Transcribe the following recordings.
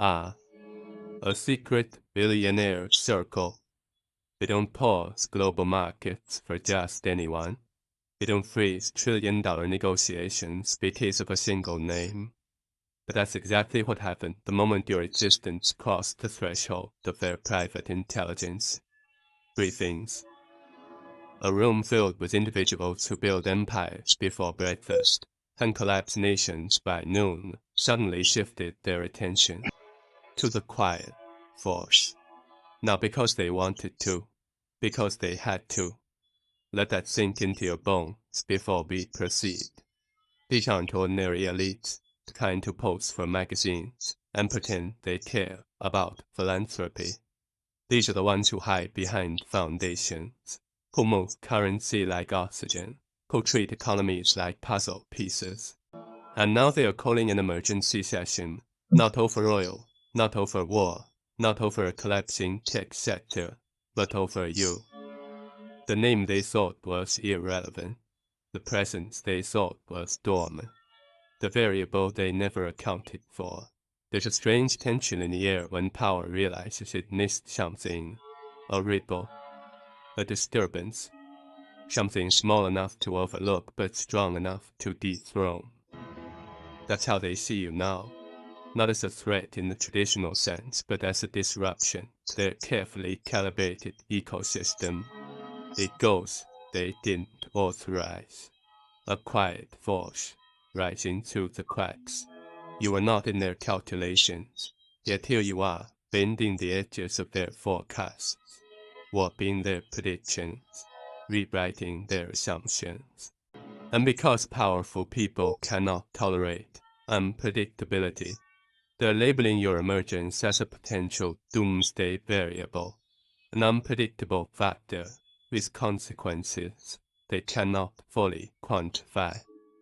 Ah, a secret billionaire circle. They don't pause global markets for just anyone. They don't freeze trillion-dollar negotiations because of a single name. But that's exactly what happened the moment your existence crossed the threshold of their private intelligence. Three things. A room filled with individuals who build empires before breakfast and collapse nations by noon suddenly shifted their attention to the quiet force. Not because they wanted to, because they had to. Let that sink into your bones before we proceed. These aren't ordinary elites, the kind who pose for magazines and pretend they care about philanthropy. These are the ones who hide behind foundations, who move currency like oxygen, who treat economies like puzzle pieces. And now they are calling an emergency session, not over oil, not over war, not over a collapsing tech sector, but over you. The name they thought was irrelevant. The presence they thought was dormant. The variable they never accounted for. There's a strange tension in the air when power realizes it missed something. A ripple. A disturbance. Something small enough to overlook but strong enough to dethrone. That's how they see you now. Not as a threat in the traditional sense, but as a disruption to their carefully calibrated ecosystem. A ghost they didn't authorize. A quiet force rising through the cracks. You were not in their calculations, yet here you are, bending the edges of their forecasts, warping their predictions, rewriting their assumptions. And because powerful people cannot tolerate unpredictability, they're labeling your emergence as a potential doomsday variable, an unpredictable factor with consequences they cannot fully quantify.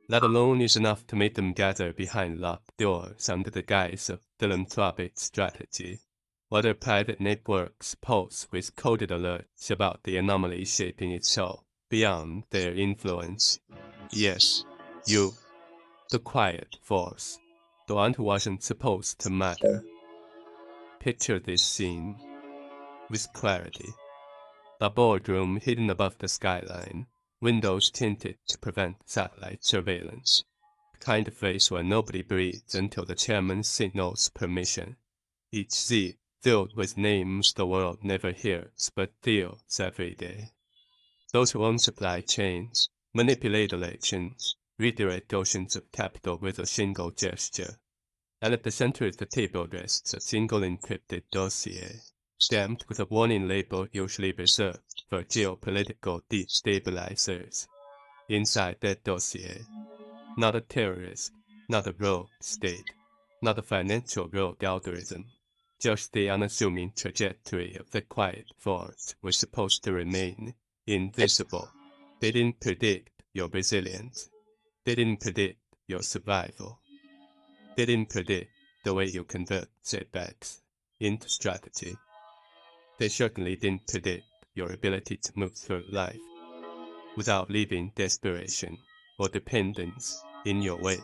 That alone is enough to make them gather behind locked doors under the guise of philanthropic strategy, while their private networks pulse with coded alerts about the anomaly shaping itself beyond their influence. Yes, you, the quiet force, the one who wasn't supposed to matter. Picture this scene with clarity. A boardroom hidden above the skyline, windows tinted to prevent satellite surveillance. The kind of place where nobody breathes until the chairman signals permission. Each seat filled with names the world never hears but feels every day. Those who own supply chains, manipulate elections, redirect oceans of capital with a single gesture. And at the center of the table rests a single encrypted dossier, stamped with a warning label usually reserved for geopolitical destabilizers. Inside that dossier, not a terrorist, not a rogue state, not a financial rogue algorithm, just the unassuming trajectory of the quiet force was supposed to remain invisible. They didn't predict your resilience. They didn't predict your survival. They didn't predict the way you convert setbacks into strategy. They certainly didn't predict your ability to move through life without leaving desperation or dependence in your wake.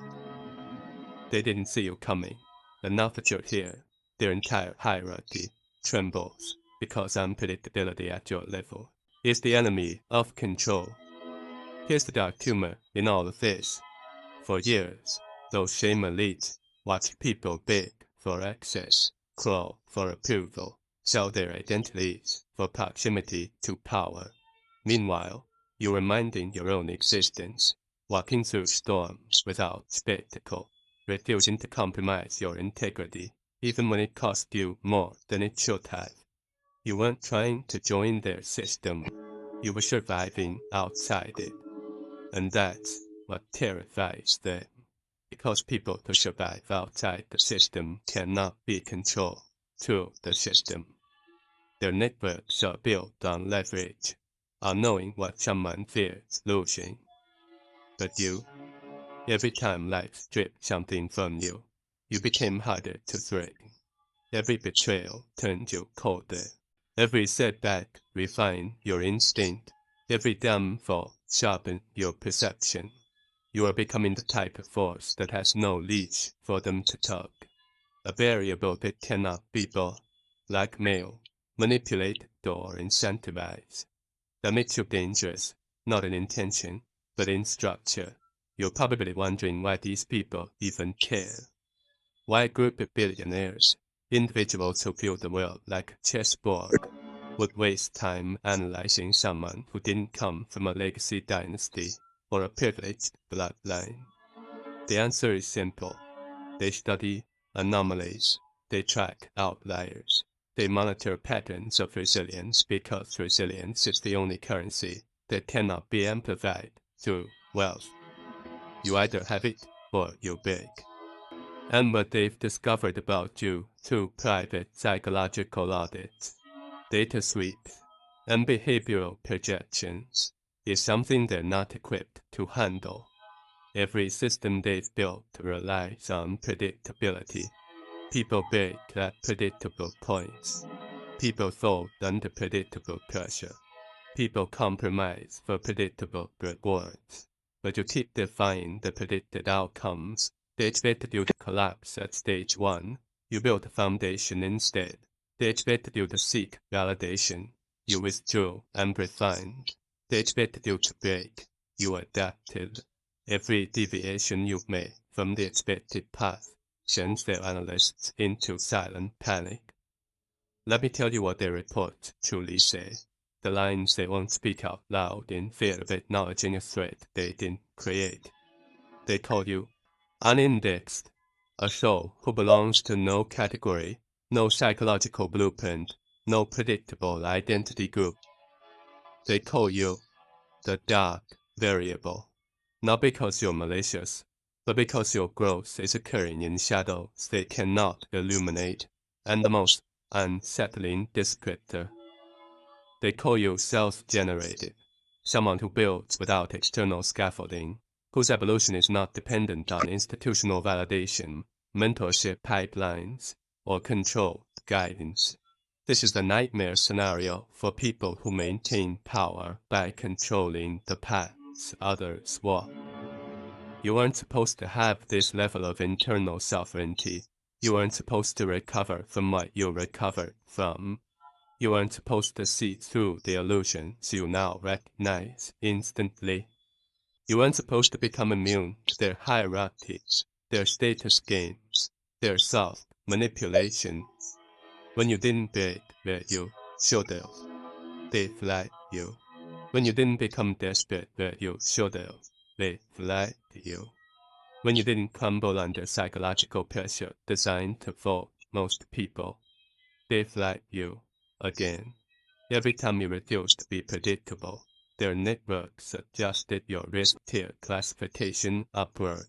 They didn't see you coming, and now that you're here, their entire hierarchy trembles because unpredictability at your level is the enemy of control. Here's the dark humor in all of this. For years, those same elites watched people beg for access, crawl for approval, sell their identities for proximity to power. Meanwhile, you were minding your own existence, walking through storms without spectacle, refusing to compromise your integrity, even when it cost you more than it should have. You weren't trying to join their system. You were surviving outside it. And that's what terrifies them. Because people who survive outside the system cannot be controlled through the system. Their networks are built on leverage, on knowing what someone fears losing. But you, every time life stripped something from you, you became harder to threaten. Every betrayal turned you colder. Every setback refined your instinct. Every downfall sharpened your perception. You are becoming the type of force that has no leash for them to tug. a variable that cannot be bought, blackmailed, manipulated, or incentivized. That makes you dangerous, not in intention, but in structure. You're probably wondering why these people even care. Why a group of billionaires, individuals who view the world like a chessboard, would waste time analyzing someone who didn't come from a legacy dynasty or a privileged bloodline. The answer is simple. They study anomalies. They track outliers. They monitor patterns of resilience because resilience is the only currency that cannot be amplified through wealth. You either have it or you beg. And what they've discovered about you through private psychological audits, data sweeps, and behavioral projections is something they're not equipped to handle. Every system they've built relies on predictability. People beg at predictable points. People fold under predictable pressure. People compromise for predictable rewards. But you keep defying the predicted outcomes. They expected you to collapse at stage 1. You built a foundation instead. They expected you to seek validation. You withdrew and refined. They expected you to break. You adapted. Every deviation you made from the expected path sends their analysts into silent panic. Let me tell you what their reports truly say. The lines they won't speak out loud in fear of acknowledging a threat they didn't create. They call you unindexed, a soul who belongs to no category, no psychological blueprint, no predictable identity group. They call you the dark variable, not because you're malicious, but because your growth is occurring in shadows they cannot illuminate, and the most unsettling descriptor. They call you self-generated, someone who builds without external scaffolding, whose evolution is not dependent on institutional validation, mentorship pipelines, or controlled guidance. This is the nightmare scenario for people who maintain power by controlling the paths others walk. You aren't supposed to have this level of internal sovereignty. You aren't supposed to recover from what you recovered from. You aren't supposed to see through the illusions you now recognize instantly. You aren't supposed to become immune to their hierarchies, their status games, their self-manipulation. When you didn't beg where you should have, they flagged you. When you didn't become desperate where you should have, they flagged you. When you didn't crumble under psychological pressure designed to fold most people, they flagged you again. Every time you refused to be predictable, their networks adjusted your risk tier classification upward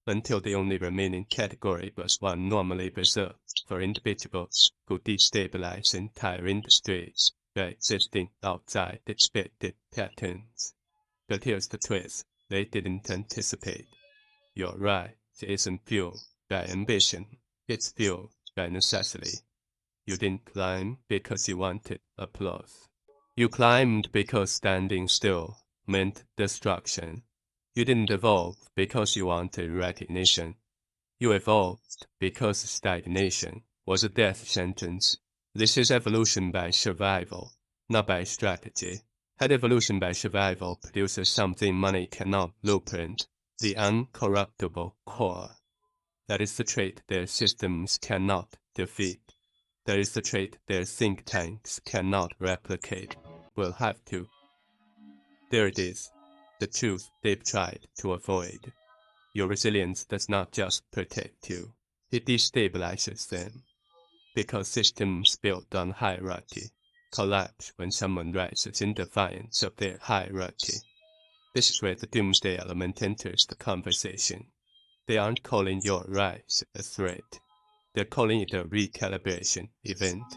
until the only remaining category was one normally reserved for individuals who destabilize entire industries by existing outside expected patterns. But here's the twist they didn't anticipate. Your rise isn't fueled by ambition, it's fueled by necessity. You didn't climb because you wanted applause. You climbed because standing still meant destruction. You didn't evolve because you wanted recognition. You evolved because stagnation was a death sentence. This is evolution by survival, not by strategy. Had evolution by survival produces something money cannot blueprint, the uncorruptible core. That is the trait their systems cannot defeat. That is the trait their think tanks cannot replicate. Will have to. There it is, the truth they've tried to avoid. Your resilience does not just protect you, it destabilizes them. Because systems built on hierarchy collapse when someone rises in defiance of their hierarchy. This is where the doomsday element enters the conversation. They aren't calling your rise a threat. They're calling it a recalibration event,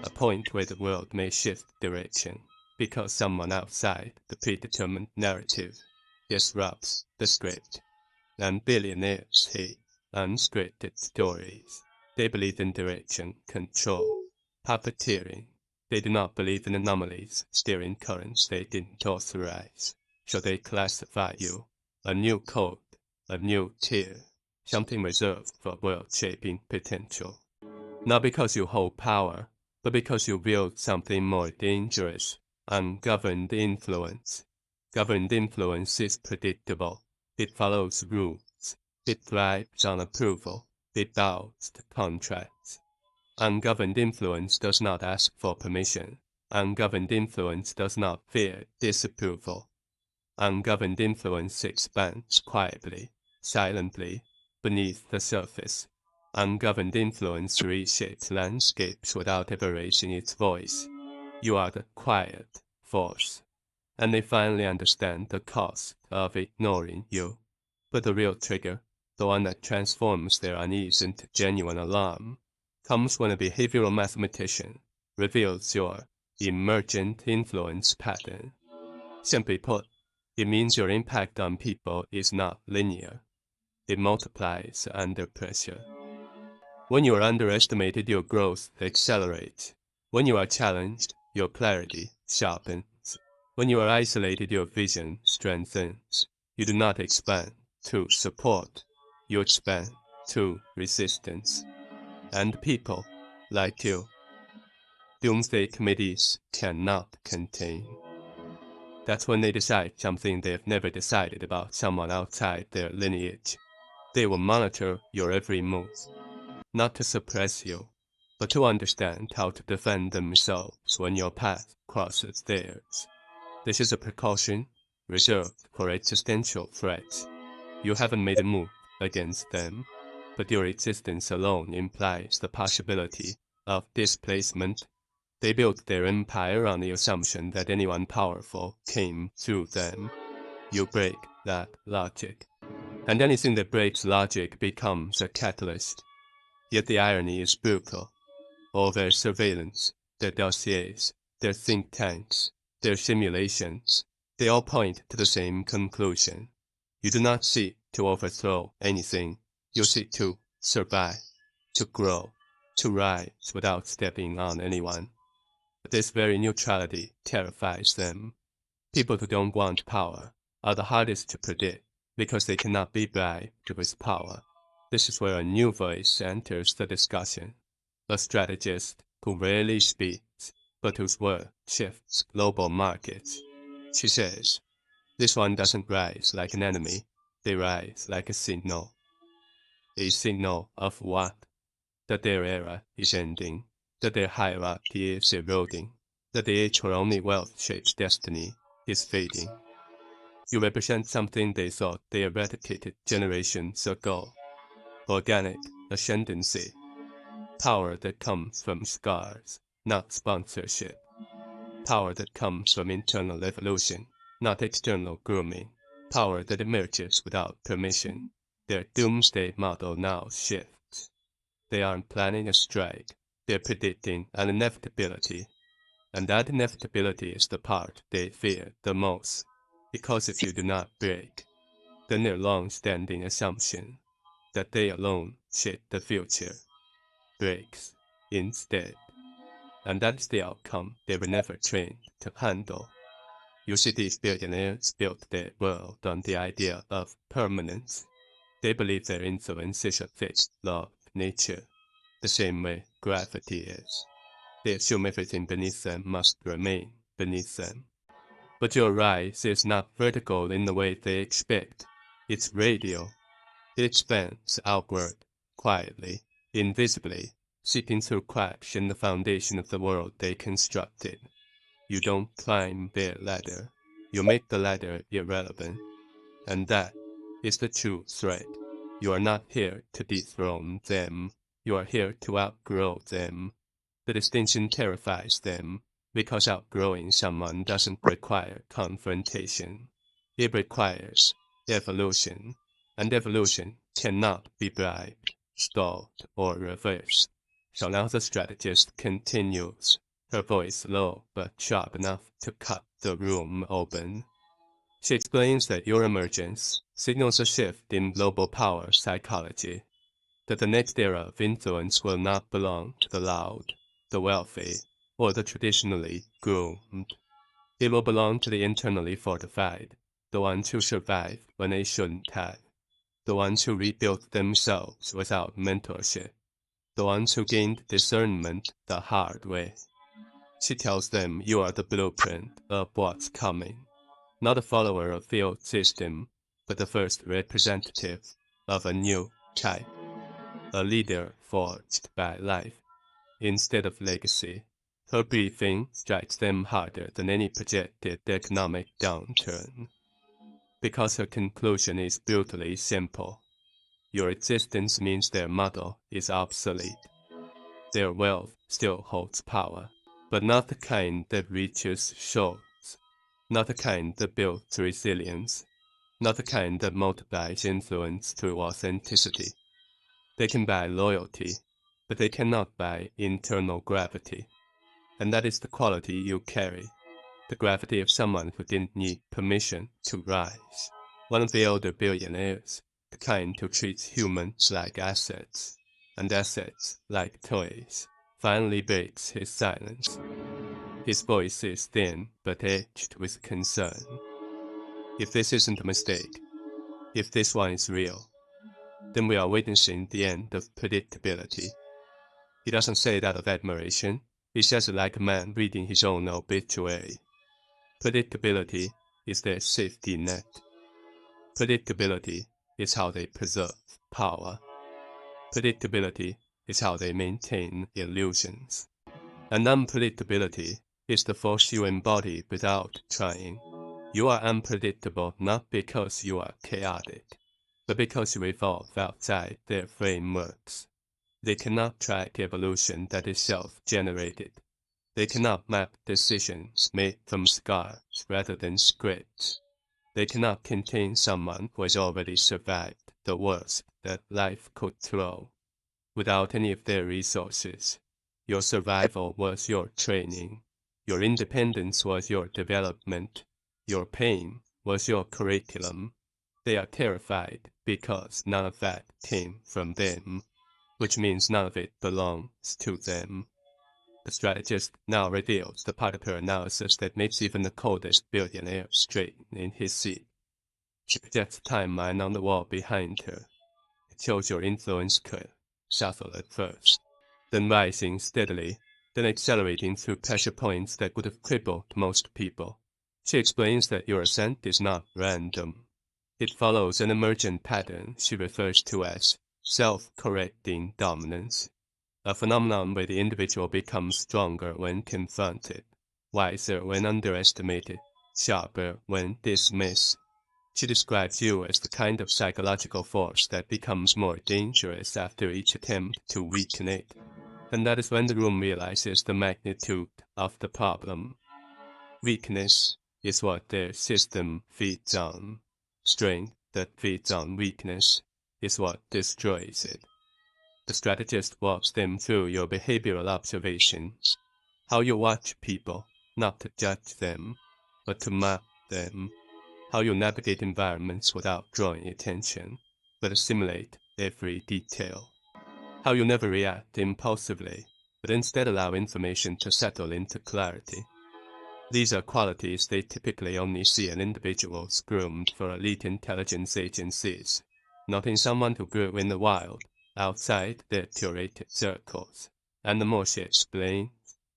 a point where the world may shift direction because someone outside the predetermined narrative disrupts the script. And billionaires hate unscripted stories. They believe in direction, control, puppeteering. They do not believe in anomalies, steering currents they didn't authorize. So they classify you, a new code, a new tier, something reserved for world-shaping potential. Not because you hold power, but because you wield something more dangerous, ungoverned influence. Governed influence is predictable. It follows rules. It thrives on approval. It bows to contracts. Ungoverned influence does not ask for permission. Ungoverned influence does not fear disapproval. Ungoverned influence expands quietly, silently, beneath the surface. Ungoverned influence reshapes landscapes without ever raising its voice. You are the quiet force. And they finally understand the cost of ignoring you. But the real trigger, the one that transforms their unease into genuine alarm, comes when a behavioral mathematician reveals your emergent influence pattern. Simply put, it means your impact on people is not linear. It multiplies under pressure. When you are underestimated, your growth accelerates. When you are challenged, your clarity sharpens. When you are isolated, your vision strengthens. You do not expand through support. You expand through resistance. And people, like you, doomsday committees cannot contain. That's when they decide something they've never decided about someone outside their lineage. They will monitor your every move, not to suppress you, but to understand how to defend themselves when your path crosses theirs. This is a precaution reserved for existential threats. You haven't made a move against them, but your existence alone implies the possibility of displacement. They built their empire on the assumption that anyone powerful came through them. You break that logic, and anything that breaks logic becomes a catalyst. Yet the irony is brutal. All their surveillance, their dossiers, their think tanks, their simulations, they all point to the same conclusion. You do not seek to overthrow anything. You seek to survive, to grow, to rise without stepping on anyone. But this very neutrality terrifies them. People who don't want power are the hardest to predict because they cannot be bribed with power. This is where a new voice enters the discussion. A strategist who rarely speaks, but whose word shifts global markets. She says, this one doesn't rise like an enemy, they rise like a signal. A signal of what? That their era is ending, that their hierarchy is eroding, that the age where only wealth shapes destiny is fading. You represent something they thought they eradicated generations ago. Organic ascendancy. Power that comes from scars, not sponsorship. Power that comes from internal evolution, not external grooming. Power that emerges without permission. Their doomsday model now shifts. They aren't planning a strike. They're predicting an inevitability. And that inevitability is the part they fear the most. Because if you do not break, then their long-standing assumption that they alone shape the future breaks instead. And that's the outcome they were never trained to handle. You see, these billionaires built their world on the idea of permanence. They believe their influence is a fixed law of nature, the same way gravity is. They assume everything beneath them must remain beneath them. But your rise is not vertical in the way they expect. It's radial. It expands outward, quietly, invisibly, seeping through cracks in the foundation of the world they constructed. You don't climb their ladder. You make the ladder irrelevant. And that is the true threat. You are not here to dethrone them. You are here to outgrow them. The distinction terrifies them, because outgrowing someone doesn't require confrontation. It requires evolution, and evolution cannot be bribed, stalled, or reversed. So now the strategist continues, her voice low but sharp enough to cut the room open. She explains that your emergence signals a shift in global power psychology, that the next era of influence will not belong to the loud, the wealthy, or the traditionally groomed. It will belong to the internally fortified, the ones who survived when they shouldn't have, the ones who rebuilt themselves without mentorship, the ones who gained discernment the hard way. She tells them you are the blueprint of what's coming, not a follower of the old system, but the first representative of a new type, a leader forged by life instead of legacy. Her briefing strikes them harder than any projected economic downturn, because her conclusion is brutally simple. Your existence means their model is obsolete. Their wealth still holds power, but not the kind that reaches shores, not the kind that builds resilience, not the kind that multiplies influence through authenticity. They can buy loyalty, but they cannot buy internal gravity. And that is the quality you carry, the gravity of someone who didn't need permission to rise. One of the older billionaires, the kind who treats humans like assets, and assets like toys, finally breaks his silence. His voice is thin but edged with concern. If this isn't a mistake, if this one is real, then we are witnessing the end of predictability. He doesn't say it out of admiration. He says it like a man reading his own obituary. Predictability is their safety net. Predictability is how they preserve power. Predictability is how they maintain illusions. And unpredictability is the force you embody without trying. You are unpredictable not because you are chaotic, but because you evolve outside their frameworks. They cannot track evolution that is self-generated. They cannot map decisions made from scars rather than scripts. They cannot contain someone who has already survived the worst that life could throw. Without any of their resources, your survival was your training. Your independence was your development. Your pain was your curriculum. They are terrified because none of that came from them, which means none of it belongs to them. The strategist now reveals the part of her analysis that makes even the coldest billionaire straighten in his seat. She projects a timeline on the wall behind her. It shows your influence curve, subtle at first, then rising steadily, then accelerating through pressure points that would have crippled most people. She explains that your ascent is not random. It follows an emergent pattern she refers to as self-correcting dominance, a phenomenon where the individual becomes stronger when confronted, wiser when underestimated, sharper when dismissed. She describes you as the kind of psychological force that becomes more dangerous after each attempt to weaken it. And that is when the room realizes the magnitude of the problem. Weakness is what their system feeds on. Strength that feeds on weakness is what destroys it. The strategist walks them through your behavioral observations, how you watch people, not to judge them, but to map them, how you navigate environments without drawing attention, but assimilate every detail, how you never react impulsively, but instead allow information to settle into clarity. These are qualities they typically only see in individuals groomed for elite intelligence agencies, not in someone who grew in the wild, outside their curated circles. And the more she explains,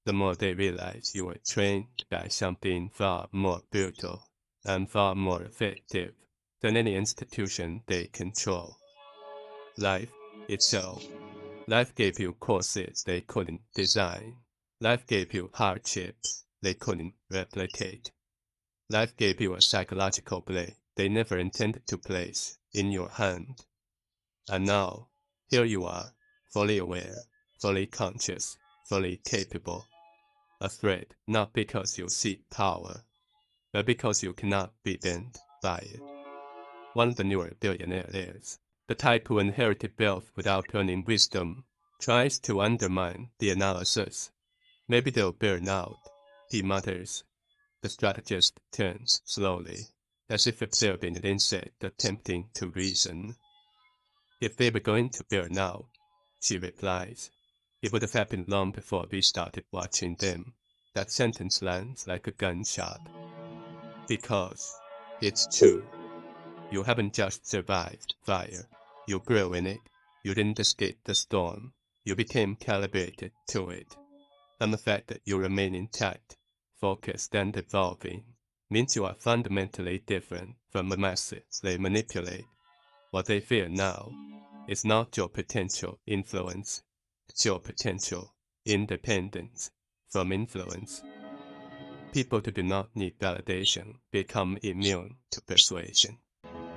the more they realize you were trained by something far more brutal and far more effective than any institution they control. Life itself. Life gave you courses they couldn't design. Life gave you hardships they couldn't replicate. Life gave you a psychological blade they never intended to place in your hand. And now, here you are, fully aware, fully conscious, fully capable. A threat not because you seek power, but because you cannot be bent by it. One of the newer billionaires, the type who inherited wealth without earning wisdom, tries to undermine the analysis. Maybe they'll burn out, he mutters. The strategist turns slowly, as if observing an insect attempting to reason. If they were going to burn out, she replies, it would have happened long before we started watching them. That sentence lands like a gunshot. Because it's true. You haven't just survived fire. You grew in it. You didn't escape the storm. You became calibrated to it. And the fact that you remain intact, focused and evolving, means you are fundamentally different from the masses they manipulate. What they fear now is not your potential influence, it's your potential independence from influence. People who do not need validation become immune to persuasion.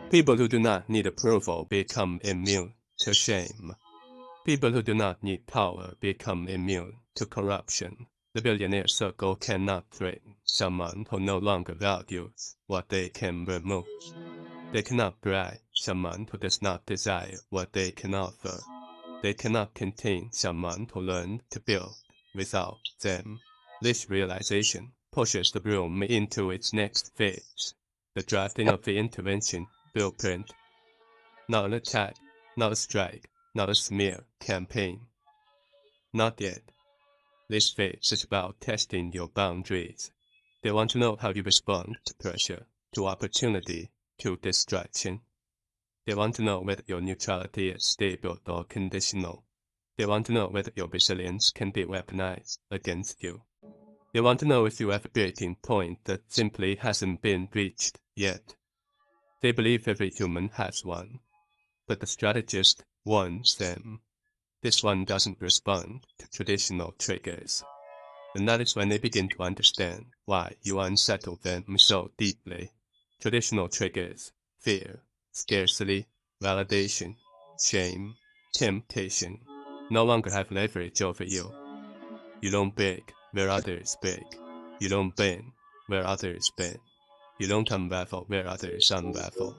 People who do not need approval become immune to shame. People who do not need power become immune to corruption. The billionaire circle cannot threaten someone who no longer values what they can remove. They cannot bribe someone who does not desire what they can offer. They cannot contain someone who learned to build without them. This realization pushes the room into its next phase, the drafting of the intervention blueprint. Not an attack, not a strike, not a smear campaign. Not yet. This phase is about testing your boundaries. They want to know how you respond to pressure, to opportunity, to distraction. They want to know whether your neutrality is stable or conditional. They want to know whether your resilience can be weaponized against you. They want to know if you have a breaking point that simply hasn't been reached yet. They believe every human has one, but the strategist warns them. This one doesn't respond to traditional triggers. And that is when they begin to understand why you unsettle them so deeply. Traditional triggers, fear, scarcity, validation, shame, temptation, no longer have leverage over you. You don't break where others break. You don't bend where others bend. You don't unravel where others unravel.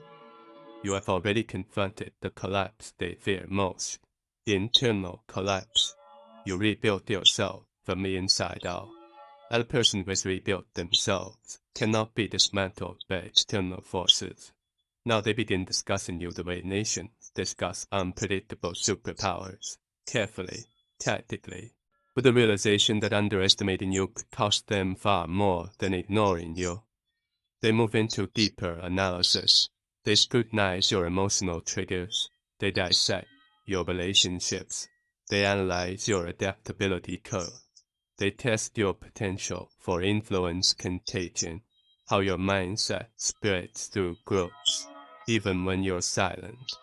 You have already confronted the collapse they fear most, the internal collapse. You rebuilt yourself from the inside out. And a person who has rebuilt themselves cannot be dismantled by external forces. Now they begin discussing you the way nations discuss unpredictable superpowers, carefully, tactically, with the realization that underestimating you could cost them far more than ignoring you. They move into deeper analysis. They scrutinize your emotional triggers. They dissect your relationships. They analyze your adaptability curve. They test your potential for influence contagion, how your mindset spreads through groups, even when you're silent.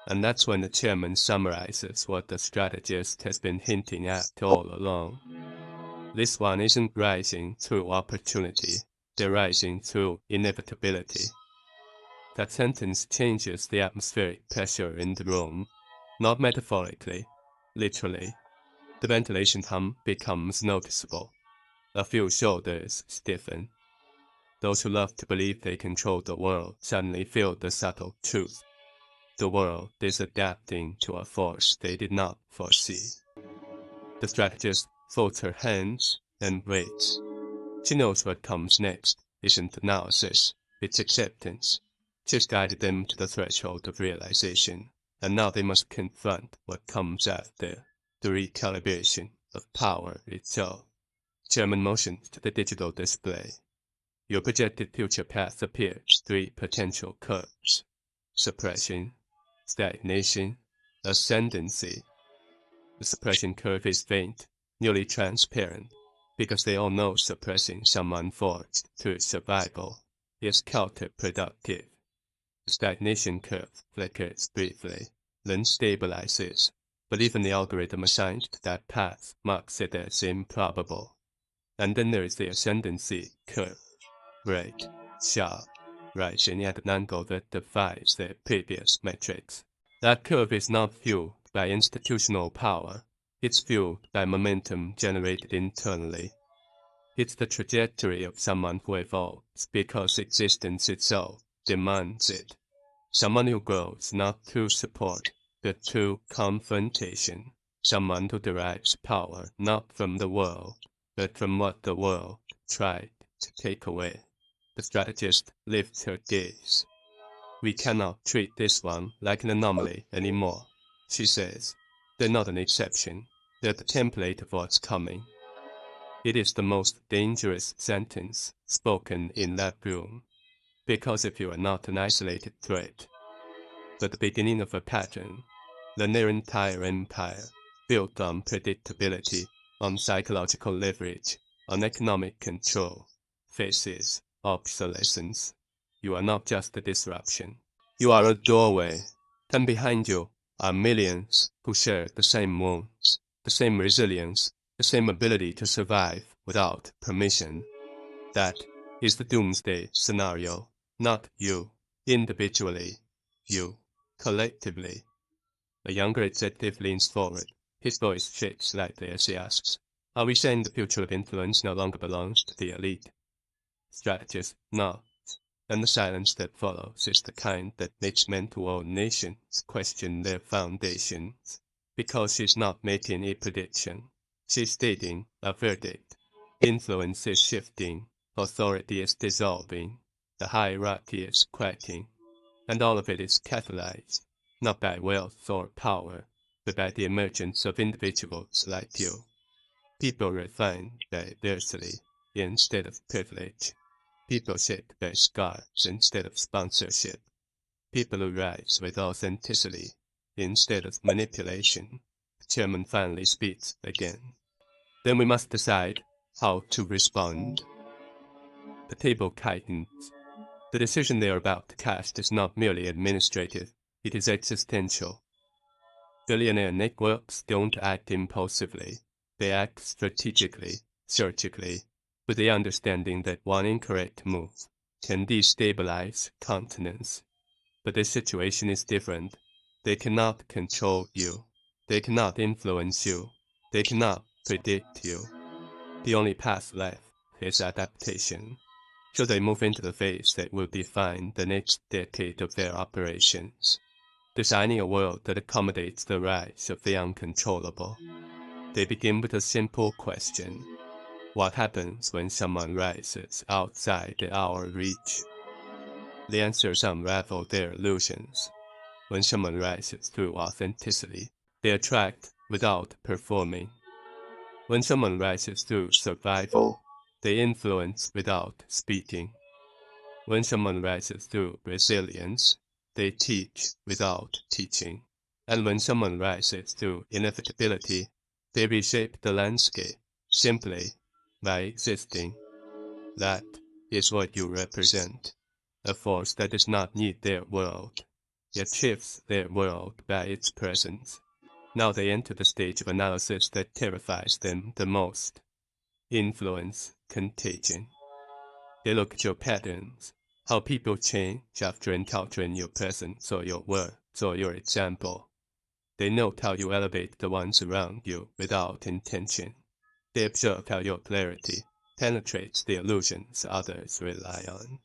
And that's when the chairman summarizes what the strategist has been hinting at all along. This one isn't rising through opportunity, they're rising through inevitability. That sentence changes the atmospheric pressure in the room, not metaphorically, literally. The ventilation hum becomes noticeable. A few shoulders stiffen. Those who love to believe they control the world suddenly feel the subtle truth. The world is adapting to a force they did not foresee. The strategist folds her hands and waits. She knows what comes next isn't analysis, it's acceptance. She's guided them to the threshold of realization, and now they must confront what comes after, the recalibration of power itself. Chairman motions to the digital display. Your projected future path appears 3 potential curves: suppression, stagnation, ascendancy. The suppression curve is faint, nearly transparent, because they all know suppressing someone forged through survival is counterproductive. The stagnation curve flickers briefly, then stabilizes, but even the algorithm assigned to that path marks it as improbable. And then there is the ascendancy curve, right, sharp, rising at an angle that defies their previous metrics. That curve is not fueled by institutional power, it's fueled by momentum generated internally. It's the trajectory of someone who evolves because existence itself demands it. Someone who grows not through support, but through confrontation. Someone who derives power not from the world, but from what the world tried to take away. The strategist lifts her gaze. We cannot treat this one like an anomaly anymore, she says. They're not an exception. They're the template of what's coming. It is the most dangerous sentence spoken in that room. Because if you are not an isolated threat, but the beginning of a pattern, then their entire empire, built on predictability, on psychological leverage, on economic control, faces obsolescence. You are not just a disruption. You are a doorway, and behind you are millions who share the same wounds, the same resilience, the same ability to survive without permission. That is the doomsday scenario, not you, individually, you, collectively. The younger executive leans forward. His voice shakes slightly as he asks, are we saying the future of influence no longer belongs to the elite? Strategist, no. And the silence that follows is the kind that makes men to own nations question their foundations. Because she's not making a prediction. She's stating a verdict. Influence is shifting. Authority is dissolving. The hierarchy is cracking. And all of it is catalyzed, not by wealth or power, but by the emergence of individuals like you. People refined by adversity instead of privilege. People shaped by scars instead of sponsorship. People who rise with authenticity instead of manipulation. The chairman finally speaks again. Then we must decide how to respond. The table tightens. The decision they are about to cast is not merely administrative, it is existential. Billionaire networks don't act impulsively. They act strategically, surgically, with the understanding that one incorrect move can destabilize continents. But this situation is different. They cannot control you. They cannot influence you. They cannot predict you. The only path left is adaptation. So they move into the phase that will define the next decade of their operations, designing a world that accommodates the rise of the uncontrollable. They begin with a simple question. What happens when someone rises outside our reach? The answers unravel their illusions. When someone rises through authenticity, they attract without performing. When someone rises through survival, they influence without speaking. When someone rises through resilience, they teach without teaching. And when someone rises through inevitability, they reshape the landscape simply by existing. That is what you represent. A force that does not need their world, yet shifts their world by its presence. Now they enter the stage of analysis that terrifies them the most. Influence, contagion. They look at your patterns, how people change after encountering your presence or your words or your example. They note how you elevate the ones around you without intention. They observe how your clarity penetrates the illusions others rely on.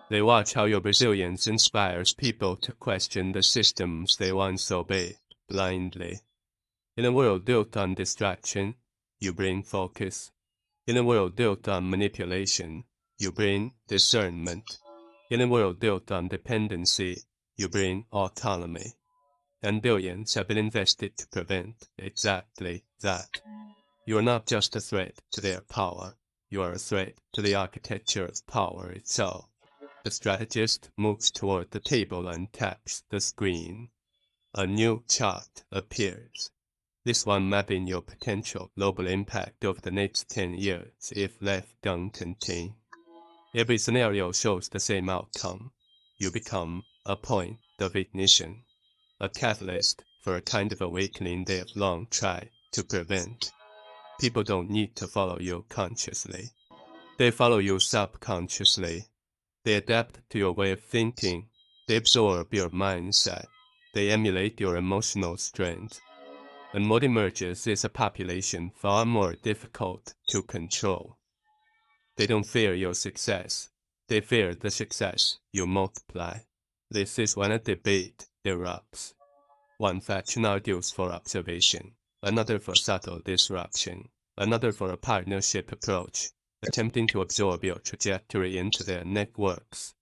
They watch how your resilience inspires people to question the systems they once obeyed blindly. In a world built on distraction, you bring focus. In a world built on manipulation, you bring discernment. In a world built on dependency, you bring autonomy. And billions have been invested to prevent exactly that. You are not just a threat to their power, you are a threat to the architecture of power itself. The strategist moves toward the table and taps the screen. A new chart appears. This one mapping your potential global impact over the next 10 years if left uncontained. Every scenario shows the same outcome. You become a point of ignition, a catalyst for a kind of awakening they have long tried to prevent. People don't need to follow you consciously. They follow you subconsciously. They adapt to your way of thinking. They absorb your mindset. They emulate your emotional strength. And what emerges is a population far more difficult to control. They don't fear your success. They fear the success you multiply. This is when a debate erupts. One faction argues for observation, another for subtle disruption, another for a partnership approach, attempting to absorb your trajectory into their networks.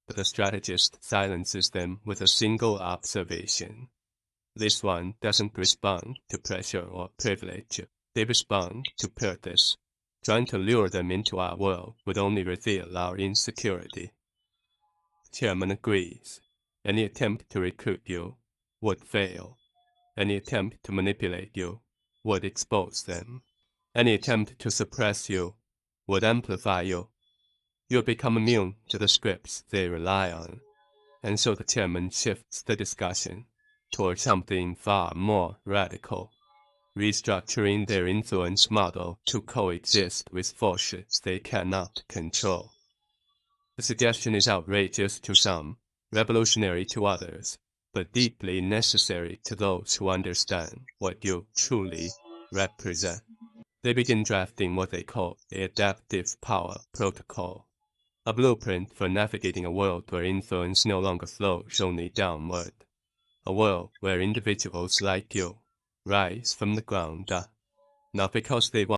But the strategist silences them with a single observation. This one doesn't respond to pressure or privilege. They respond to purpose. Trying to lure them into our world would only reveal our insecurity. Chairman agrees. Any attempt to recruit you would fail. Any attempt to manipulate you would expose them. Any attempt to suppress you would amplify you. You'll become immune to the scripts they rely on. And so the chairman shifts the discussion toward something far more radical, restructuring their influence model to coexist with forces they cannot control. The suggestion is outrageous to some, revolutionary to others, but deeply necessary to those who understand what you truly represent. They begin drafting what they call the Adaptive Power Protocol, a blueprint for navigating a world where influence no longer flows only downward, a world where individuals like you rise from the ground up, not because they want